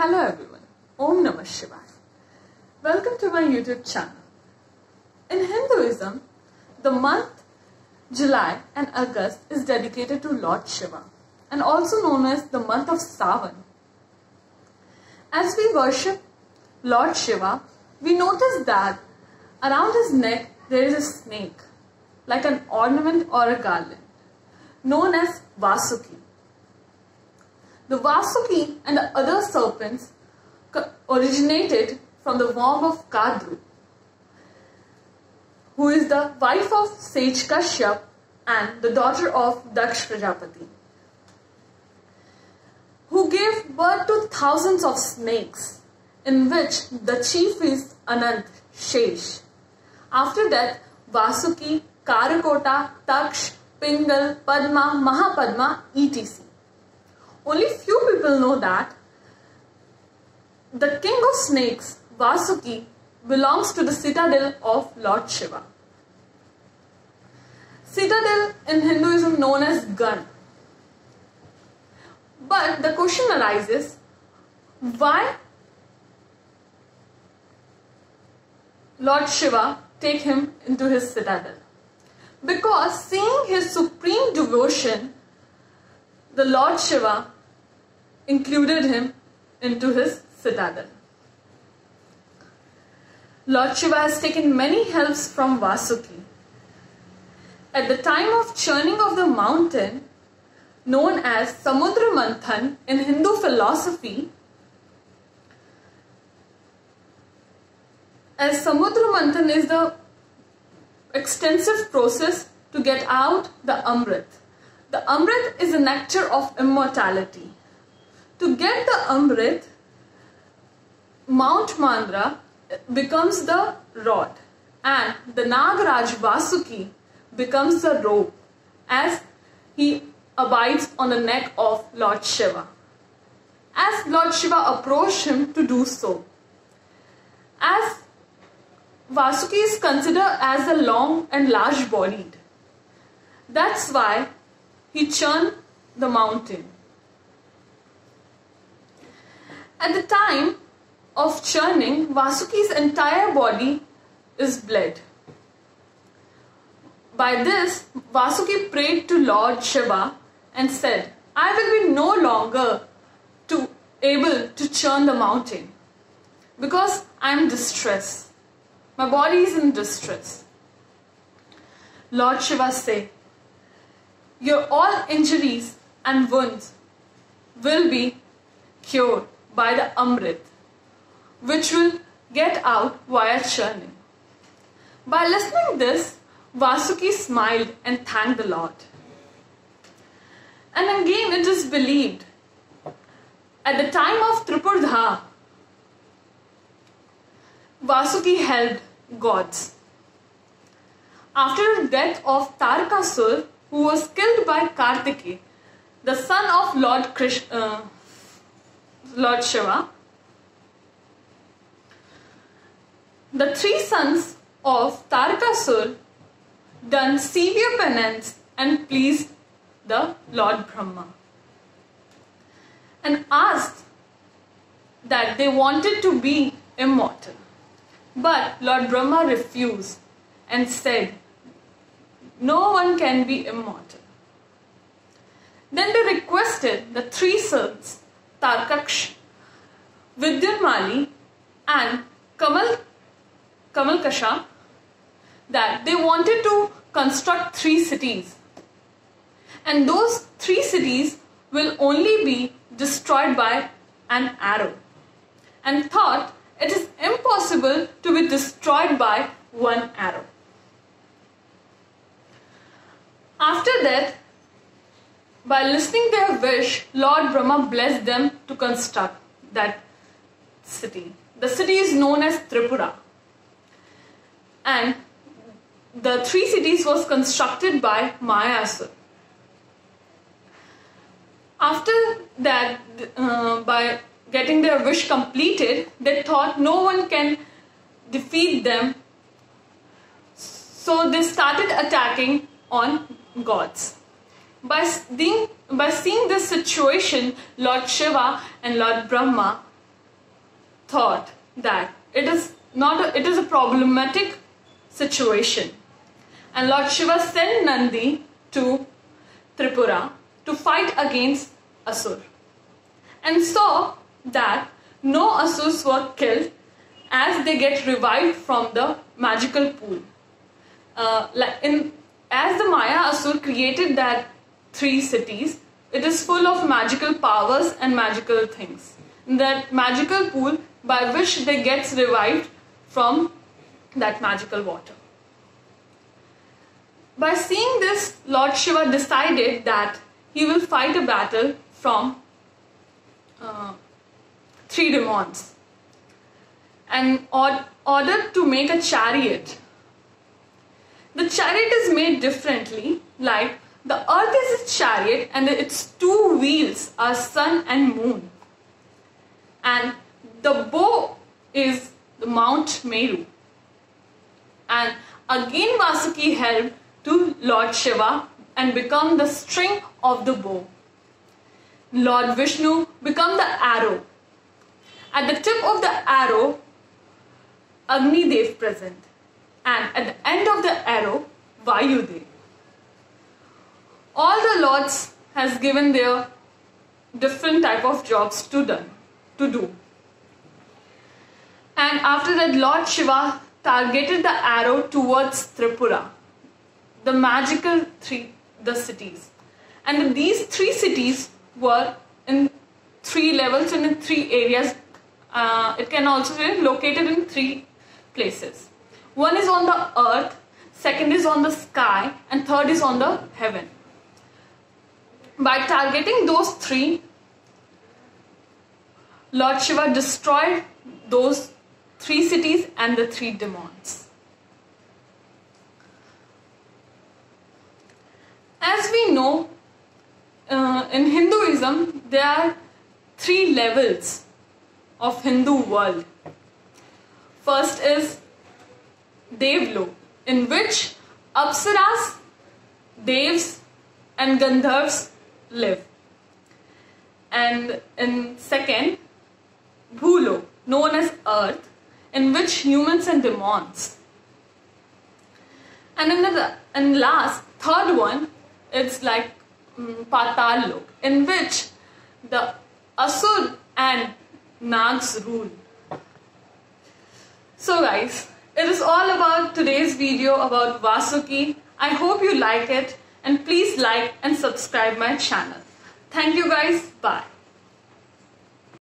Hello everyone, Om Namah Shivaya. Welcome to my YouTube channel. In Hinduism, the month July and August is dedicated to Lord Shiva and also known as the month of Sawan. As we worship Lord Shiva, we notice that around his neck there is a snake, like an ornament or a garland, known as Vasuki. The Vasuki and the other serpents originated from the womb of Kadru, who is the wife of sage Kashyap and the daughter of Daksh Prajapati, who gave birth to thousands of snakes, in which the chief is Anant, Shesh. After that, Vasuki, Karakota, Taksh, Pingal, Padma, Mahapadma, etc. Only few people know that the king of snakes, Vasuki, belongs to the citadel of Lord Shiva. Citadel in Hinduism known as Gan. But the question arises, why Lord Shiva take him into his citadel? Because seeing his supreme devotion, the Lord Shiva included him into his citadel. Lord Shiva has taken many helps from Vasuki. At the time of churning of the mountain, known as Samudra Manthan in Hindu philosophy, as Samudra Manthan is the extensive process to get out the Amrit. The Amrit is a nectar of immortality. To get the Amrit, Mount Mandra becomes the rod and the Nagaraj Vasuki becomes the rope as he abides on the neck of Lord Shiva. As Lord Shiva approached him to do so, as Vasuki is considered as a long and large bodied, that's why he churned the mountain. At the time of churning, Vasuki's entire body is bled. By this, Vasuki prayed to Lord Shiva and said, I will be no longer able to churn the mountain because I am distressed. My body is in distress. Lord Shiva said, your all injuries and wounds will be cured by the Amrit, which will get out via churning. By listening this, Vasuki smiled and thanked the Lord. And again it is believed, at the time of Tripurdha, Vasuki held gods. After the death of Tarakasur, who was killed by Kartikeya, the son of Lord Shiva, the three sons of Tarakasur done severe penance and pleased the Lord Brahma and asked that they wanted to be immortal. But Lord Brahma refused and said, no one can be immortal. Then they requested the three sons, Tarkaksh, Vidyamali and Kamalkasha, that they wanted to construct 3 cities. And those 3 cities will only be destroyed by an arrow. And thought it is impossible to be destroyed by one arrow. After that, by listening their wish, Lord Brahma blessed them to construct that city. The city is known as Tripura. And the 3 cities was constructed by Mayasur. After that, by getting their wish completed, they thought no one can defeat them. So they started attacking on gods. By seeing this situation, Lord Shiva and Lord Brahma thought that it is a problematic situation, and Lord Shiva sent Nandi to Tripura to fight against Asur, and saw that no Asurs were killed as they get revived from the magical pool. As the Maya Asur created that 3 cities, it is full of magical powers and magical things. That magical pool by which they get revived from that magical water. By seeing this, Lord Shiva decided that he will fight a battle from 3 demons, and ordered to make a chariot. The chariot is made differently, like the earth is a chariot and its 2 wheels are sun and moon. And the bow is the Mount Meru. And again Vasuki helped to Lord Shiva and become the string of the bow. Lord Vishnu become the arrow. At the tip of the arrow, Agni Dev present. And at the end of the arrow, Vayu Dev. All the lords has given their different type of jobs to do. And after that, Lord Shiva targeted the arrow towards Tripura, the magical the cities. And these 3 cities were in 3 levels and in 3 areas. It can also be located in 3 places. One is on the earth, second is on the sky, and third is on the heaven. By targeting those 3, Lord Shiva destroyed those 3 cities and the 3 demons. As we know, in Hinduism, there are 3 levels of Hindu world. First is Devlok, in which Apsaras, Devs and Gandharvas live. And in second, Bhulok, known as Earth, in which humans and demons. And in last, third one, it's like Patal Lok, in which the Asur and Nags rule. So guys, it is all about today's video about Vasuki. I hope you like it, and please like and subscribe my channel. Thank you guys. Bye.